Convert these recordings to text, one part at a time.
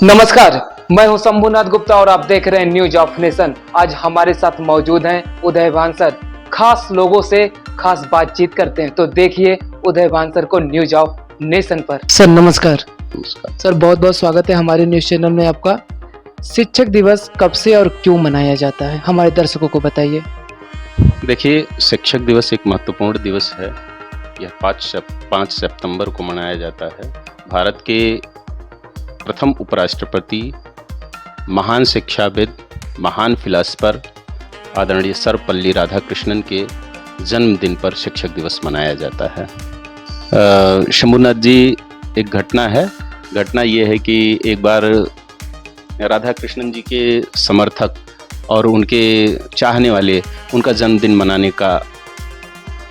नमस्कार, मैं हूं शंभुनाथ गुप्ता और आप देख रहे हैं न्यूज ऑफ नेशन। आज हमारे साथ मौजूद हैं उदय भानसर। खास लोगों से खास बातचीत करते हैं, तो देखिए उदय भानसर को न्यूज ऑफ नेशन पर। सर नमस्कार। नमस्कार सर बहुत बहुत स्वागत है हमारे न्यूज चैनल में आपका। शिक्षक दिवस कब से और क्यों मनाया जाता है, हमारे दर्शकों को बताइए। देखिए, शिक्षक दिवस एक महत्वपूर्ण दिवस है। यह 5 सितंबर को मनाया जाता है। भारत के प्रथम उपराष्ट्रपति, महान शिक्षाविद, महान फिलासफर आदरणीय सर्वपल्ली राधाकृष्णन के जन्मदिन पर शिक्षक दिवस मनाया जाता है। शंभुनाथ जी, एक घटना है। घटना ये है कि एक बार राधाकृष्णन जी के समर्थक और उनके चाहने वाले उनका जन्मदिन मनाने का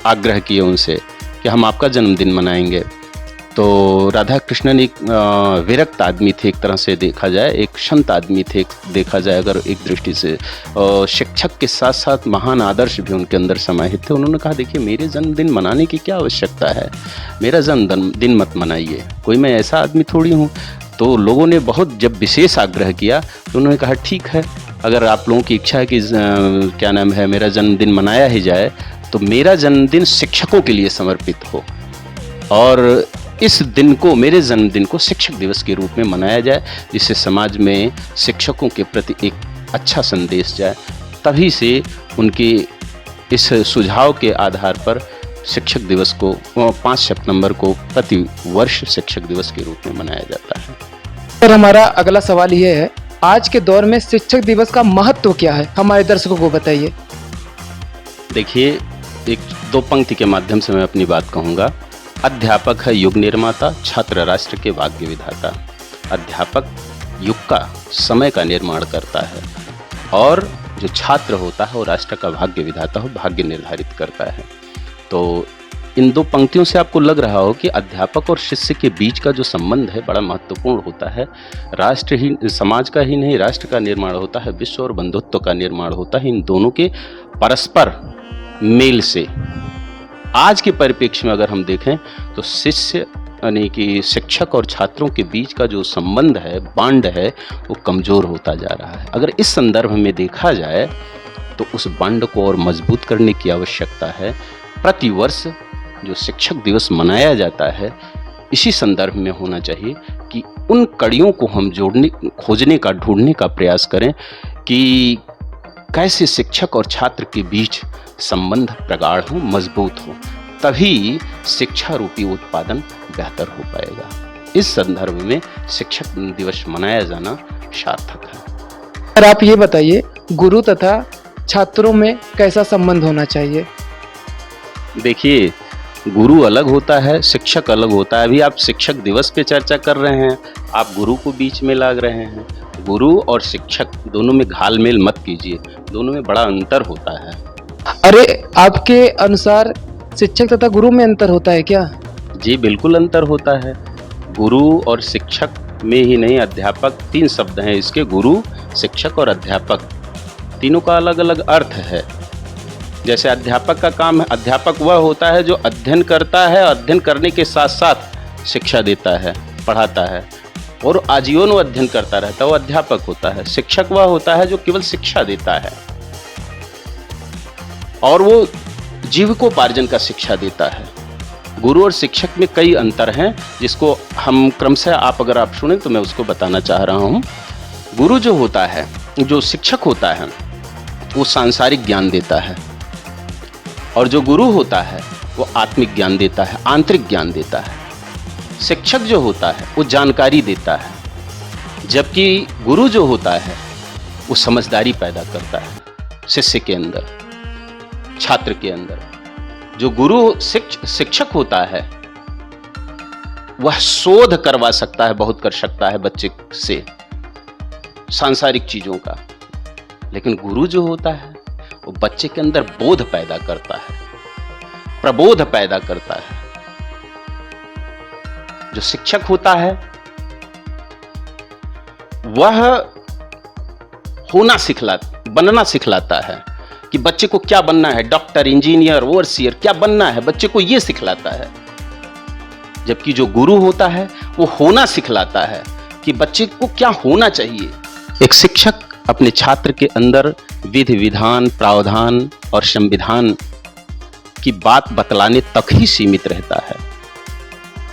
आग्रह किए उनसे कि हम आपका जन्मदिन मनाएंगे। तो राधाकृष्णन एक विरक्त आदमी थे, एक तरह से देखा जाए, एक संत आदमी थे देखा जाए अगर एक दृष्टि से। शिक्षक के साथ साथ महान आदर्श भी उनके अंदर समाहित थे। उन्होंने कहा, देखिए मेरे जन्मदिन मनाने की क्या आवश्यकता है, मेरा जन्मदिन मत मनाइए, कोई मैं ऐसा आदमी थोड़ी हूँ। तो लोगों ने बहुत जब विशेष आग्रह किया तो उन्होंने कहा, ठीक है, अगर आप लोगों की इच्छा है कि क्या नाम है मेरा जन्मदिन मनाया ही जाए, तो मेरा जन्मदिन शिक्षकों के लिए समर्पित हो और इस दिन को, मेरे जन्मदिन को शिक्षक दिवस के रूप में मनाया जाए, जिससे समाज में शिक्षकों के प्रति एक अच्छा संदेश जाए। तभी से उनके इस सुझाव के आधार पर शिक्षक दिवस को 5 सितंबर को प्रति वर्ष शिक्षक दिवस के रूप में मनाया जाता है। सर हमारा अगला सवाल ये है, आज के दौर में शिक्षक दिवस का महत्व क्या है, हमारे दर्शकों को बताइए। देखिए, एक दो पंक्ति के माध्यम से मैं अपनी बात कहूँगा। अध्यापक है युग निर्माता, छात्र राष्ट्र के भाग्य विधाता। अध्यापक युग का, समय का निर्माण करता है और जो छात्र होता है वो राष्ट्र का भाग्य विधाता हो, भाग्य निर्धारित करता है। तो इन दो पंक्तियों से आपको लग रहा हो कि अध्यापक और शिष्य के बीच का जो संबंध है बड़ा महत्वपूर्ण होता है। राष्ट्र ही, समाज का ही नहीं, राष्ट्र का निर्माण होता है, विश्व और बंधुत्व का निर्माण होता है इन दोनों के परस्पर मेल से। आज के परिप्रेक्ष्य में अगर हम देखें तो शिष्य यानी कि शिक्षक और छात्रों के बीच का जो संबंध है, बांड है, वो कमज़ोर होता जा रहा है। अगर इस संदर्भ में देखा जाए तो उस बांड को और मजबूत करने की आवश्यकता है। प्रतिवर्ष जो शिक्षक दिवस मनाया जाता है, इसी संदर्भ में होना चाहिए कि उन कड़ियों को हम खोजने का, ढूंढने का प्रयास करें कि कैसे शिक्षक और छात्र के बीच संबंध प्रगाढ़ हो, मजबूत हो, तभी शिक्षा रूपी उत्पादन बेहतर हो पाएगा। इस संदर्भ में शिक्षक दिवस मनाया जाना सार्थक है। सर आप ये बताइए, गुरु तथा छात्रों में कैसा संबंध होना चाहिए। देखिए, गुरु अलग होता है, शिक्षक अलग होता है। अभी आप शिक्षक दिवस पे चर्चा कर रहे हैं, आप गुरु को बीच में ला रहे हैं। गुरु और शिक्षक दोनों में घालमेल मत कीजिए, दोनों में बड़ा अंतर होता है। अरे, आपके अनुसार शिक्षक तथा गुरु में अंतर होता है क्या? जी बिल्कुल अंतर होता है। गुरु और शिक्षक में ही नहीं, अध्यापक, 3 शब्द हैं इसके, गुरु, शिक्षक और अध्यापक। तीनों का अलग अलग अर्थ है। जैसे अध्यापक का काम है, अध्यापक वह होता है जो अध्ययन करता है, अध्ययन करने के साथ साथ शिक्षा देता है, पढ़ाता है और आजीवन वो अध्ययन करता रहता है, वो अध्यापक होता है। शिक्षक वह होता है जो केवल शिक्षा देता है और वो जीविकोपार्जन का शिक्षा देता है। गुरु और शिक्षक में कई अंतर हैं, जिसको हम क्रमशः, अगर आप सुने तो मैं उसको बताना चाह रहा हूँ। गुरु जो होता है, जो शिक्षक होता है, वो सांसारिक ज्ञान देता है और जो गुरु होता है वो आत्मिक ज्ञान देता है, आंतरिक ज्ञान देता है। शिक्षक जो होता है वो जानकारी देता है, जबकि गुरु जो होता है वो समझदारी पैदा करता है शिष्य के अंदर, छात्र के अंदर। जो गुरु शिक्षक होता है वह शोध करवा सकता है, बहुत कर सकता है बच्चे से सांसारिक चीजों का, लेकिन गुरु जो होता है वो बच्चे के अंदर बोध पैदा करता है, प्रबोध पैदा करता है। जो शिक्षक होता है वह बनना सिखलाता है कि बच्चे को क्या बनना है, डॉक्टर, इंजीनियर, ओवरसियर क्या बनना है, बच्चे को यह सिखलाता है। जबकि जो गुरु होता है वो होना सिखलाता है कि बच्चे को क्या होना चाहिए। एक शिक्षक अपने छात्र के अंदर विधि विधान, प्रावधान और संविधान की बात बतलाने तक ही सीमित रहता है,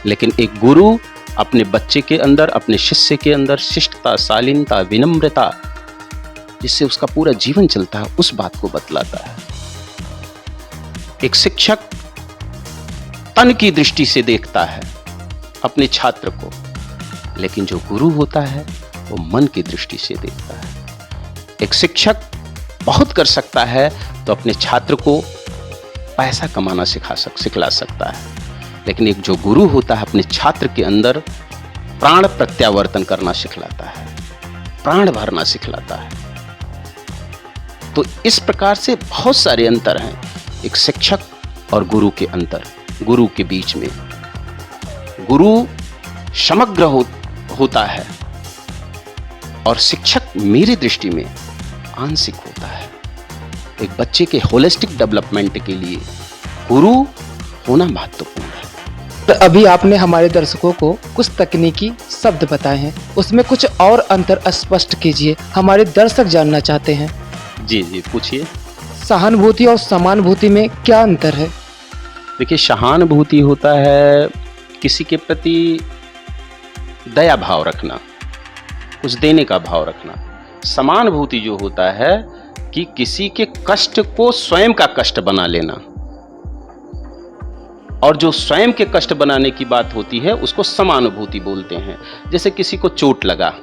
लेकिन एक गुरु अपने बच्चे के अंदर, अपने शिष्य के अंदर शिष्टता, शालीनता, विनम्रता, जिससे उसका पूरा जीवन चलता है, उस बात को बतलाता है। एक शिक्षक तन की दृष्टि से देखता है अपने छात्र को, लेकिन जो गुरु होता है वो मन की दृष्टि से देखता है। एक शिक्षक बहुत कर सकता है तो अपने छात्र को पैसा कमाना सिखला सकता है, लेकिन एक जो गुरु होता है अपने छात्र के अंदर प्राण प्रत्यावर्तन करना सिखलाता है, प्राण भरना सिखलाता है। तो इस प्रकार से बहुत सारे अंतर हैं एक शिक्षक और गुरु के अंतर, गुरु के बीच में। गुरु समग्र होता है और शिक्षक मेरी दृष्टि में आंशिक होता है। एक बच्चे के होलिस्टिक डेवलपमेंट के लिए गुरु होना महत्वपूर्ण है। तो अभी आपने हमारे दर्शकों को कुछ तकनीकी शब्द बताए हैं, उसमें कुछ और अंतर स्पष्ट कीजिए, हमारे दर्शक जानना चाहते हैं। जी जी, पूछिए। सहानुभूति और समानुभूति में क्या अंतर है? देखिए, सहानुभूति होता है किसी के प्रति दया भाव रखना, कुछ देने का भाव रखना। समानुभूति जो होता है कि किसी के कष्ट को स्वयं का कष्ट बना लेना, और जो स्वयं के कष्ट बनाने की बात होती है उसको समानुभूति बोलते हैं। जैसे किसी को चोट लगा,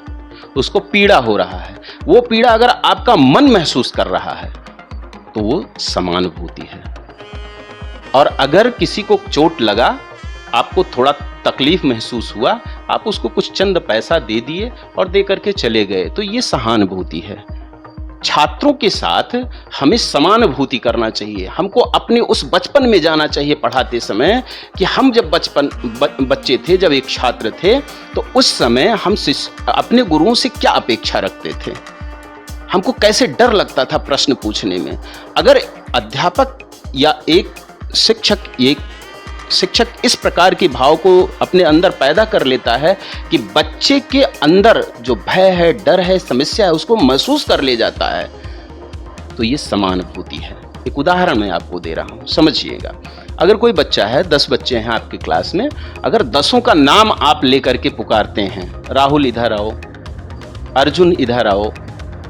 उसको पीड़ा हो रहा है, वो पीड़ा अगर आपका मन महसूस कर रहा है तो वो समानुभूति है। और अगर किसी को चोट लगा, आपको थोड़ा तकलीफ महसूस हुआ, आप उसको कुछ चंद पैसा दे दिए और दे करके चले गए, तो ये सहानुभूति है। छात्रों के साथ हमें समानुभूति करना चाहिए। हमको अपने उस बचपन में जाना चाहिए पढ़ाते समय कि हम जब बच्चे थे, जब एक छात्र थे, तो उस समय हम अपने गुरुओं से क्या अपेक्षा रखते थे, हमको कैसे डर लगता था प्रश्न पूछने में। अगर अध्यापक या एक शिक्षक इस प्रकार के भाव को अपने अंदर पैदा कर लेता है कि बच्चे के अंदर जो भय है, डर है, समस्या है, उसको महसूस कर ले जाता है, तो ये समानुभूति है। एक उदाहरण मैं आपको दे रहा हूं, समझिएगा। अगर कोई बच्चा है, 10 बच्चे हैं आपकी क्लास में, अगर 10 का नाम आप लेकर के पुकारते हैं, राहुल इधर आओ, अर्जुन इधर आओ,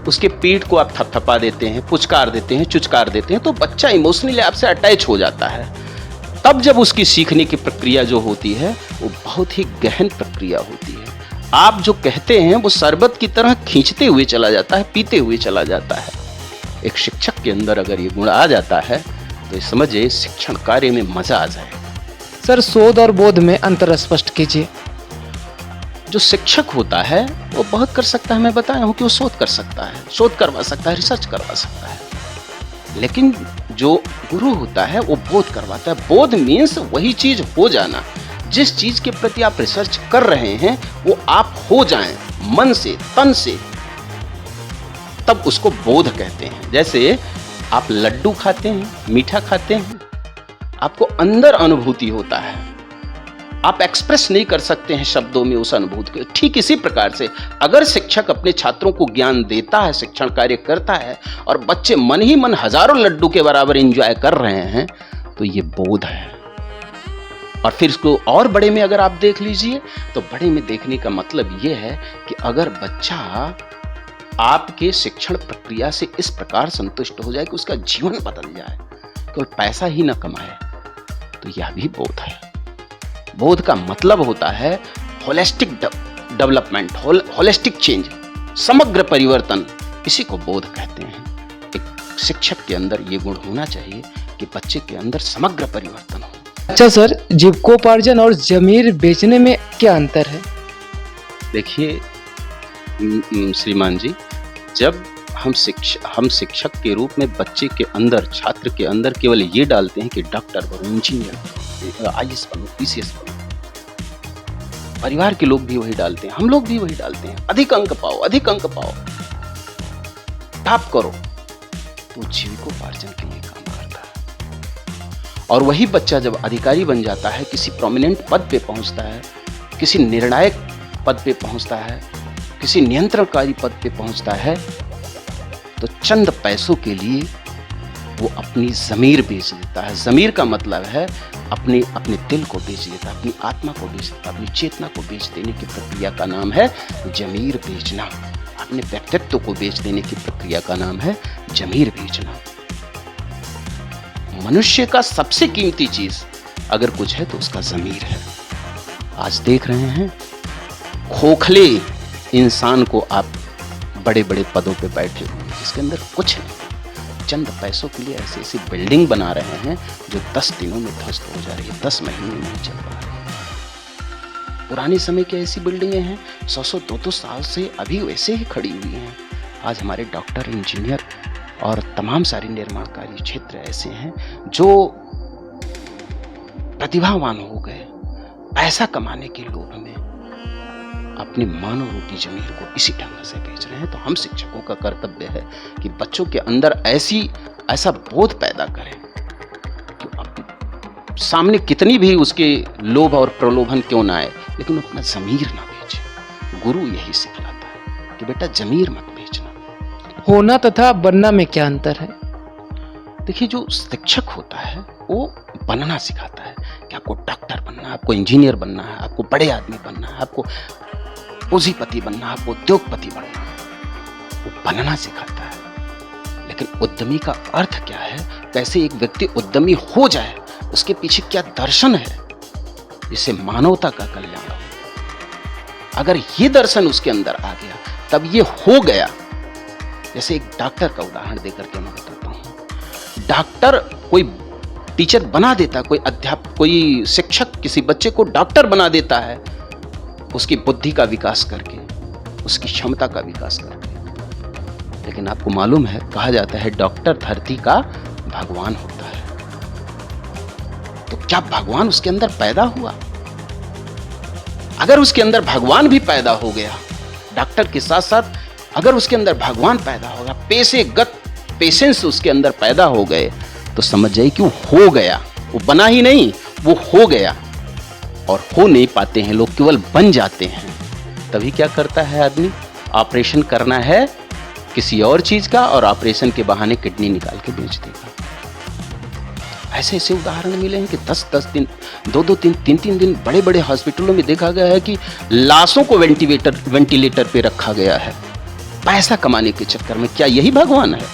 उसके पीठ को आप थपथपा देते हैं, पुचकार देते हैं, चुचकार देते हैं, तो बच्चा इमोशनली आपसे अटैच हो जाता है। तब जब उसकी सीखने की प्रक्रिया जो होती है वो बहुत ही गहन प्रक्रिया होती है। आप जो कहते हैं वो शरबत की तरह खींचते हुए चला जाता है, पीते हुए चला जाता है। एक शिक्षक के अंदर अगर ये गुण आ जाता है तो समझिए शिक्षण कार्य में मजा आ जाएगा। सर, शोध और बोध में अंतर स्पष्ट कीजिए। जो शिक्षक होता है वो बहुत कर सकता है, मैं बताया हूँ कि वो शोध कर सकता है, शोध करवा सकता है, रिसर्च करवा सकता है, लेकिन जो गुरु होता है वो बोध करवाता है। बोध मीन्स वही चीज हो जाना, जिस चीज के प्रति आप रिसर्च कर रहे हैं वो आप हो जाएं मन से, तन से, तब उसको बोध कहते हैं। जैसे आप लड्डू खाते हैं, मीठा खाते हैं, आपको अंदर अनुभूति होता है, आप एक्सप्रेस नहीं कर सकते हैं शब्दों में उस अनुभूति को। ठीक इसी प्रकार से अगर शिक्षक अपने छात्रों को ज्ञान देता है, शिक्षण कार्य करता है, और बच्चे मन ही मन हजारों लड्डू के बराबर एंजॉय कर रहे हैं, तो ये बोध है। और फिर इसको और बड़े में अगर आप देख लीजिए, तो बड़े में देखने का मतलब ये है कि अगर बच्चा आपके शिक्षण प्रक्रिया से इस प्रकार संतुष्ट हो जाए कि उसका जीवन बदल जाए, केवल पैसा ही न कमाए, तो यह भी बोध है। बोध का मतलब होता है होलिस्टिक डेवलपमेंट, होलिस्टिक चेंज, समग्र परिवर्तन, इसी को बोध कहते हैं। एक शिक्षक के अंदर ये गुण होना चाहिए कि बच्चे के अंदर समग्र परिवर्तन हो। अच्छा सर, जीविकोपार्जन और जमीर बेचने में क्या अंतर है? देखिए श्रीमान जी, जब हम शिक्षक के रूप में बच्चे के अंदर, छात्र के अंदर केवल ये डालते हैं कि डॉक्टर बनो, इंजीनियर बनो, IAS बनो, PCS बनो, परिवार के लोग भी वही डालते हैं, हम लोग भी वही डालते हैं, अधिक अंक पाओ, अधिक अंक पाओ, टॉप करो, तो जीविकोपार्जन के लिए काम करता है। और वही बच्चा जब अधिकारी बन जाता है, किसी प्रोमिनेंट पद पे पहुंचता है, किसी निर्णायक पद पे पहुंचता है, किसी नियंत्रणकारी पद पे पहुंचता है, तो चंद पैसों के लिए वो अपनी ज़मीर बेच देता है। ज़मीर का मतलब है अपने दिल को बेच देता है, अपनी आत्मा को बेच देता है, अपनी चेतना को बेच देने की प्रक्रिया का नाम है ज़मीर बेचना। अपने व्यक्तित्व को बेच देने की प्रक्रिया का नाम है ज़मीर बेचना। मनुष्य का सबसे कीमती चीज अगर कुछ है तो उसका ज़मीर है। आज देख रहे हैं खोखले इंसान को आप बड़े बड़े पदों पे बैठे हुए हैं जिसके अंदर कुछ नहीं, चंद पैसों के लिए ऐसी ऐसी बिल्डिंग बना रहे हैं जो 10 दिनों में ध्वस्त हो जा रही है, 10 महीने में नहीं चल पा रही। पुराने समय की ऐसी बिल्डिंगें हैं 100-100, 200 साल से अभी वैसे ही खड़ी हुई हैं। आज हमारे डॉक्टर, इंजीनियर और तमाम सारे निर्माणकारी क्षेत्र ऐसे हैं जो प्रतिभावान हो गए, पैसा कमाने के लोभ में अपनी मानव रूपी जमीन को इसी ढंग से बेच रहे हैं। तो हम शिक्षकों का कर्तव्य है कि बच्चों के अंदर ऐसा बोध पैदा करें कि सामने कितनी भी उसके लोभ और प्रलोभन क्यों ना आए, लेकिन अपना ज़मीर ना बेचे। गुरु यही सिखलाता है कि बेटा ज़मीर मत बेचना। होना तथा बनना में क्या अंतर है? देखिए, जो शिक्षक होता है वो बनना सिखाता है कि आपको डॉक्टर बनना है, आपको इंजीनियर बनना है, आपको बड़े आदमी बनना है, आपको पूंजीपति बनना है, आपको उद्योगपति बनना है। वो बनना सिखाता है। लेकिन उद्यमी का अर्थ क्या है, कैसे एक व्यक्ति उद्यमी हो जाए, उसके पीछे क्या दर्शन है जिससे मानवता का कल्याण हो। अगर ये दर्शन उसके अंदर आ गया तब ये हो गया। जैसे एक डॉक्टर का उदाहरण देकर के मैं बताता हूं। डॉक्टर कोई टीचर बना देता, कोई अध्यापक, कोई शिक्षक किसी बच्चे को डॉक्टर बना देता है उसकी बुद्धि का विकास करके, उसकी क्षमता का विकास करके। लेकिन आपको मालूम है, कहा जाता है डॉक्टर धरती का भगवान होता है। तो क्या भगवान उसके अंदर पैदा हुआ? अगर उसके अंदर भगवान भी पैदा हो गया, डॉक्टर के साथ साथ अगर उसके अंदर भगवान पैदा होगा, पेशेंस उसके अंदर पैदा हो गए, तो समझ जाइए कि वो हो गया। वो बना ही नहीं, वो हो गया। और हो नहीं पाते हैं लोग, केवल बन जाते हैं। तभी क्या करता है आदमी, ऑपरेशन करना है किसी और चीज का और ऑपरेशन के बहाने किडनी निकाल के बेच देगा। ऐसे ऐसे उदाहरण मिले हैं कि 10-10 दिन, 2-2, 3-3 दिन बड़े बड़े हॉस्पिटलों में देखा गया है कि लाशों को वेंटिलेटर पे रखा गया है पैसा कमाने के चक्कर में। क्या यही भगवान है?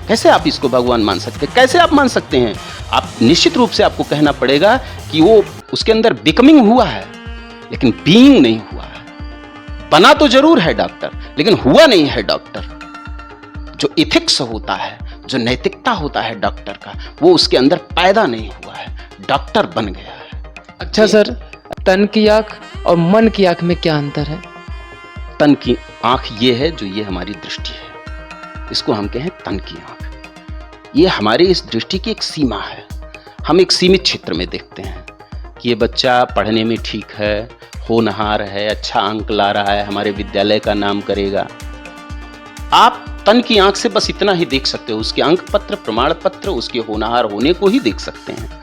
कैसे आप इसको भगवान मान सकते हैं? कैसे आप मान सकते हैं? आप निश्चित रूप से आपको कहना पड़ेगा कि वो उसके अंदर बिकमिंग हुआ है, लेकिन बीइंग नहीं हुआ है। बना तो जरूर है डॉक्टर, लेकिन हुआ नहीं है डॉक्टर। जो इथिक्स होता है, जो नैतिकता होता है डॉक्टर का, वो उसके अंदर पैदा नहीं हुआ है, डॉक्टर बन गया है। अच्छा सर, तन की आंख और मन की आंख में क्या अंतर है? तन की आंख ये है जो ये हमारी दृष्टि है, इसको हम कहें तन की आंख। ये हमारी इस दृष्टि की एक सीमा है। हम एक सीमित क्षेत्र में देखते हैं कि ये बच्चा पढ़ने में ठीक है, होनहार है, अच्छा अंक ला रहा है, हमारे विद्यालय का नाम करेगा। आप तन की आंख से बस इतना ही देख सकते हो, उसके अंक पत्र, प्रमाण पत्र, उसके होनहार होने को ही देख सकते हैं।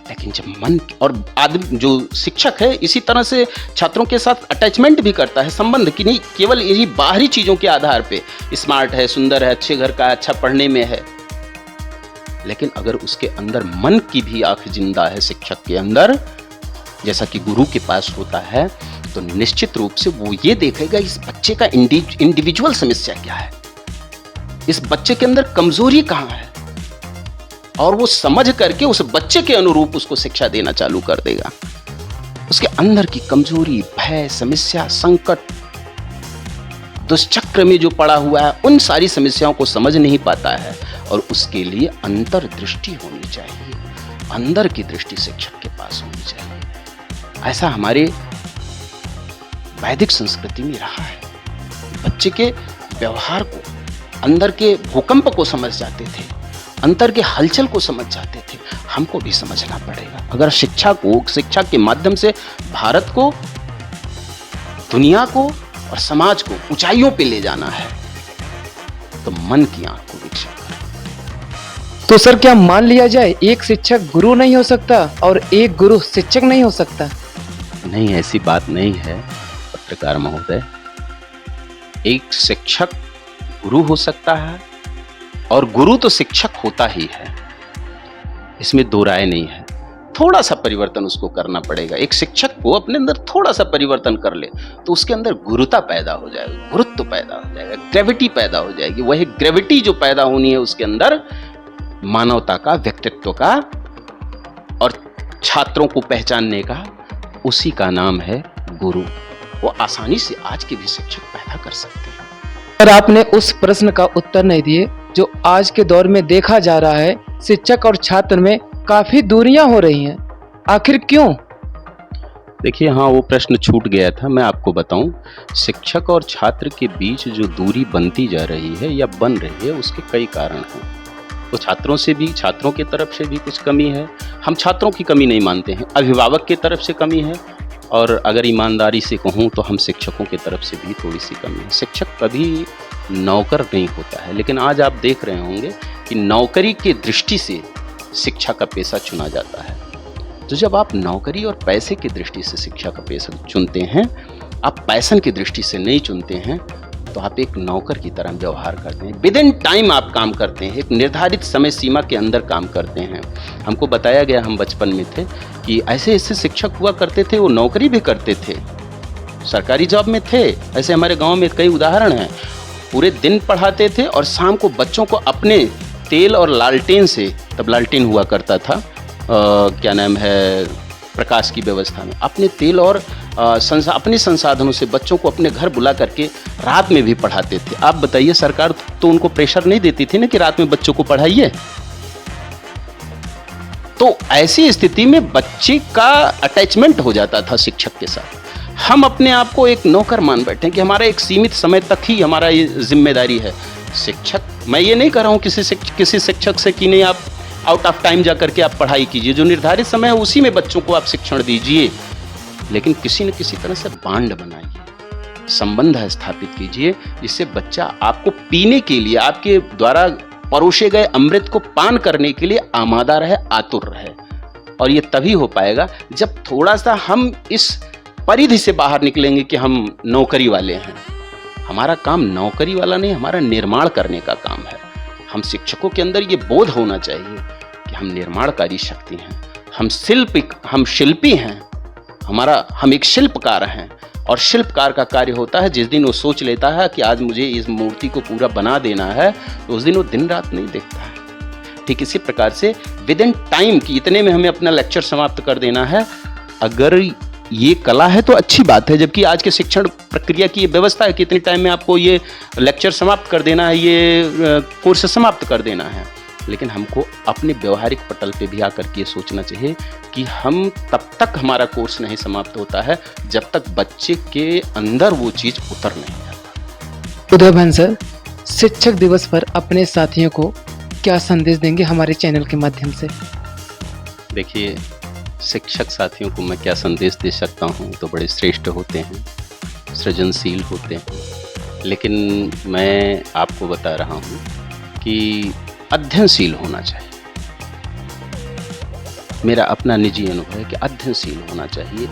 लेकिन जब मन और आदमी, जो शिक्षक है, इसी तरह से छात्रों के साथ अटैचमेंट भी करता है, संबंध की नहीं केवल यही बाहरी चीजों के आधार पे, स्मार्ट है, सुंदर है, अच्छे घर का, अच्छा पढ़ने में है, लेकिन अगर उसके अंदर मन की भी आंख जिंदा है शिक्षक के अंदर, जैसा कि गुरु के पास होता है, तो निश्चित रूप से वो ये देखेगा इस बच्चे का इंडिविजुअल समस्या क्या है, इस बच्चे के अंदर कमजोरी कहाँ है, और वो समझ करके उस बच्चे के अनुरूप उसको शिक्षा देना चालू कर देगा। उसके अंदर की कमजोरी, भय, समस्या, संकट, दुष्चक्र में जो पड़ा हुआ है, उन सारी समस्याओं को समझ नहीं पाता है, और उसके लिए अंतर्दृष्टि होनी चाहिए, अंदर की दृष्टि शिक्षक के पास होनी चाहिए। ऐसा हमारे वैदिक संस्कृति में रहा है। बच्चे के व्यवहार को, अंदर के भूकंप को समझ जाते थे, अंतर के हलचल को समझ जाते थे। हमको भी समझना पड़ेगा। अगर शिक्षा के माध्यम से भारत को, दुनिया को और समाज को ऊंचाइयों पे ले जाना है, तो मन की आंख को विकसित करें। तो सर, क्या मान लिया जाए एक शिक्षक गुरु नहीं हो सकता और एक गुरु शिक्षक नहीं हो सकता? नहीं, ऐसी बात नहीं है पत्रकार महोदय। एक शिक्षक गुरु हो सकता है और गुरु तो शिक्षक होता ही है, इसमें दो राय नहीं है। थोड़ा सा परिवर्तन उसको करना पड़ेगा। एक शिक्षक को अपने अंदर थोड़ा सा परिवर्तन कर ले तो उसके अंदर गुरुता पैदा हो जाएगा, गुरुत्व पैदा हो जाएगा, ग्रेविटी पैदा हो जाएगी। वही ग्रेविटी जो पैदा होनी है उसके अंदर मानवता का, व्यक्तित्व का और छात्रों को पहचानने का, उसी का नाम है गुरु। वो आसानी से आज के भी शिक्षक पैदा कर सकते हैं। पर आपने उस प्रश्न का उत्तर नहीं दिए जो आज के दौर में देखा जा रहा है, शिक्षक और छात्र में काफी दूरियां हो रही हैं, आखिर क्यों? देखिए, हाँ, वो प्रश्न छूट गया था। मैं आपको बताऊं, शिक्षक और छात्र के बीच जो दूरी बनती जा रही है या बन रही है, उसके कई कारण हैं। तो छात्रों से भी, छात्रों की तरफ से भी कुछ कमी है। हम छात्रों की कमी नहीं मानते हैं, अभिभावक की तरफ से कमी है, और अगर ईमानदारी से कहूँ तो हम शिक्षकों की तरफ से भी थोड़ी सी कमी है। शिक्षक कभी नौकर नहीं होता है, लेकिन आज आप देख रहे होंगे कि नौकरी की दृष्टि से शिक्षा का पेशा चुना जाता है। तो जब आप नौकरी और पैसे की दृष्टि से शिक्षा का पेशा चुनते हैं, आप पैशन की दृष्टि से नहीं चुनते हैं, तो आप एक नौकर की तरह व्यवहार करते हैं। विद इन टाइम आप काम करते हैं, एक निर्धारित समय सीमा के अंदर काम करते हैं। हमको बताया गया, हम बचपन में थे, कि ऐसे ऐसे शिक्षक हुआ करते थे, वो नौकरी भी करते थे, सरकारी जॉब में थे। ऐसे हमारे गांव में कई उदाहरण हैं। पूरे दिन पढ़ाते थे और शाम को बच्चों को अपने तेल और लालटेन से, तब लालटेन हुआ करता था, क्या नाम है, प्रकाश की व्यवस्था में, अपने तेल और अपने संसाधनों से बच्चों को अपने घर बुला करके रात में भी पढ़ाते थे। आप बताइए, सरकार तो उनको प्रेशर नहीं देती थी ना कि रात में बच्चों को पढ़ाइए। तो ऐसी स्थिति में बच्चे का अटैचमेंट हो जाता था शिक्षक के साथ। हम अपने आप को एक नौकर मान बैठे कि हमारा एक सीमित समय तक ही हमारा ये जिम्मेदारी है। शिक्षक, मैं ये नहीं कर रहा हूँ किसी शिक्षक से कि नहीं आप आउट ऑफ टाइम जा करके आप पढ़ाई कीजिए, जो निर्धारित समय है उसी में बच्चों को आप शिक्षण दीजिए, लेकिन किसी न किसी तरह से बांड बनाइए, संबंध स्थापित कीजिए, जिससे बच्चा आपको पीने के लिए, आपके द्वारा परोसे गए अमृत को पान करने के लिए आमादा रहे, आतुर रहे। और ये तभी हो पाएगा जब थोड़ा सा हम इस परिधि से बाहर निकलेंगे कि हम नौकरी वाले हैं। हमारा काम नौकरी वाला नहीं, हमारा निर्माण करने का काम है। हम शिक्षकों के अंदर ये बोध होना चाहिए कि हम निर्माणकारी शक्ति हैं, हम शिल्पी हैं, हम एक शिल्पकार हैं। और शिल्पकार का कार्य होता है, जिस दिन वो सोच लेता है कि आज मुझे इस मूर्ति को पूरा बना देना है, तो उस दिन वो दिन रात नहीं देखता है। ठीक इसी प्रकार से विद इन टाइम कि इतने में हमें अपना लेक्चर समाप्त कर देना है, अगर ये कला है तो अच्छी बात है। जबकि आज के शिक्षण प्रक्रिया की ये व्यवस्था है कि इतने टाइम में आपको ये लेक्चर समाप्त कर देना है, ये कोर्स समाप्त कर देना है। लेकिन हमको अपने व्यवहारिक पटल पे भी आकर के ये सोचना चाहिए कि हम तब तक हमारा कोर्स नहीं समाप्त होता है जब तक बच्चे के अंदर वो चीज़ उतर नहीं जाता। उदयभान सर, शिक्षक दिवस पर अपने साथियों को क्या संदेश देंगे हमारे चैनल के माध्यम से? देखिए, शिक्षक साथियों को मैं क्या संदेश दे सकता हूँ, तो बड़े श्रेष्ठ होते हैं, सृजनशील होते हैं, लेकिन मैं आपको बता रहा हूँ कि अध्ययनशील होना चाहिए। मेरा अपना निजी अनुभव है कि अध्ययनशील होना चाहिए,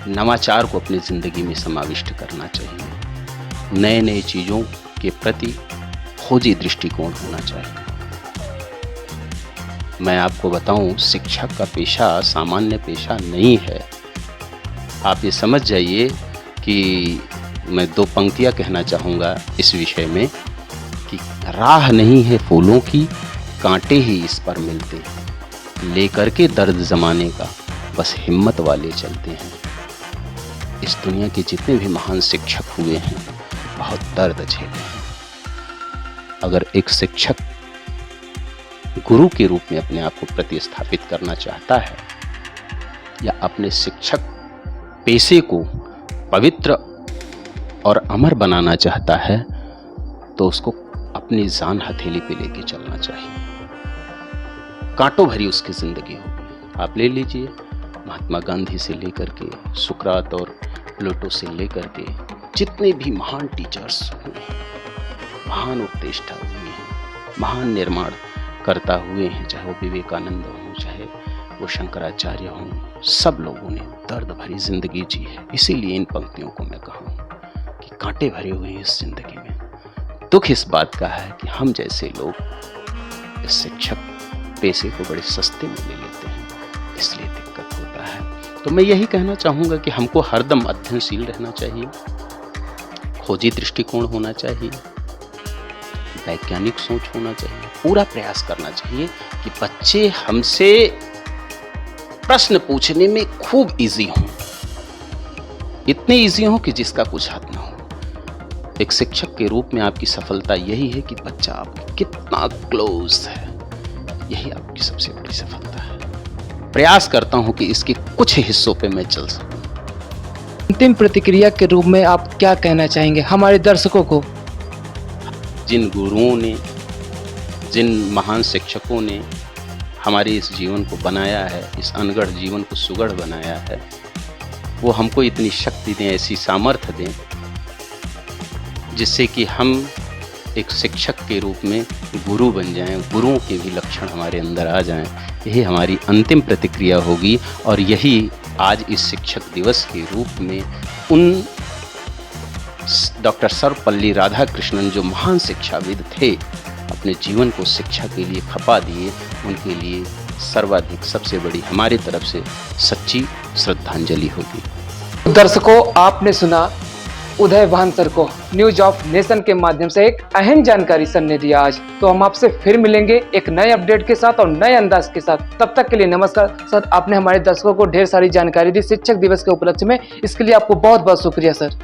नवाचार को अपनी ज़िंदगी में समाविष्ट करना चाहिए, नए नए चीज़ों के प्रति खोजी दृष्टिकोण होना चाहिए। मैं आपको बताऊं, शिक्षक का पेशा सामान्य पेशा नहीं है। आप ये समझ जाइए कि मैं दो पंक्तियां कहना चाहूँगा इस विषय में कि राह नहीं है फूलों की, कांटे ही इस पर मिलते हैं, लेकर के दर्द ज़माने का बस हिम्मत वाले चलते हैं। इस दुनिया के जितने भी महान शिक्षक हुए हैं, बहुत दर्द झेले हैं। अगर एक शिक्षक गुरु के रूप में अपने आप को प्रतिस्थापित करना चाहता है या अपने शिक्षक पेशे को पवित्र और अमर बनाना चाहता है, तो उसको अपनी जान हथेली पे लेके चलना चाहिए। कांटों भरी उसकी जिंदगी होगी। आप ले लीजिए, महात्मा गांधी से लेकर के सुकरात और प्लेटो से लेकर के जितने भी महान टीचर्स हुए हैं, महान उपदेष्टा हुए हैं, महान निर्माण करता हुए हैं, चाहे वो विवेकानंद हों, चाहे वो शंकराचार्य हों, सब लोगों ने दर्द भरी जिंदगी जी है। इसीलिए इन पंक्तियों को मैं कहूँ कि कांटे भरे हुए हैं इस जिंदगी में। दुख इस बात का है कि हम जैसे लोग इस शिक्षक पैसे को बड़े सस्ते में ले लेते हैं, इसलिए दिक्कत होता है। तो मैं यही कहना चाहूँगा कि हमको हरदम अध्ययनशील रहना चाहिए, खोजी दृष्टिकोण होना चाहिए, वैज्ञानिक सोच होना चाहिए, पूरा प्रयास करना चाहिए कि बच्चे हमसे प्रश्न पूछने में खूब इजी हों, इतने इजी हों कि जिसका कुछ हद ना हो। एक शिक्षक के रूप में आपकी सफलता यही है कि बच्चा आपके कितना क्लोज है, यही आपकी सबसे बड़ी सफलता है। प्रयास करता हूं कि इसके कुछ हिस्सों पे मैं चल सकूं। अंतिम प्रतिक्रिया के रूप में आप क्या कहना चाहेंगे हमारे दर्शकों को? जिन गुरुओं ने, जिन महान शिक्षकों ने हमारे इस जीवन को बनाया है, इस अनगढ़ जीवन को सुगढ़ बनाया है, वो हमको इतनी शक्ति दें, ऐसी सामर्थ्य दें, जिससे कि हम एक शिक्षक के रूप में गुरु बन जाएं, गुरुओं के भी लक्षण हमारे अंदर आ जाएं। यही हमारी अंतिम प्रतिक्रिया होगी और यही आज इस शिक्षक दिवस के रूप में उन डॉक्टर सर्वपल्ली राधाकृष्णन जो महान शिक्षाविद थे, अपने जीवन को शिक्षा के लिए खपा दिए, उनके लिए सर्वाधिक सबसे बड़ी हमारी तरफ से सच्ची श्रद्धांजलि होगी। दर्शकों, आपने सुना उदय भान सर को न्यूज ऑफ नेशन के माध्यम से एक अहम जानकारी सर ने दिया आज। तो हम आपसे फिर मिलेंगे एक नए अपडेट के साथ और नए अंदाज के साथ। तब तक के लिए नमस्कार सर। आपने हमारे दर्शकों को ढेर सारी जानकारी दी शिक्षक दिवस के उपलक्ष्य में, इसके लिए आपको बहुत बहुत शुक्रिया सर।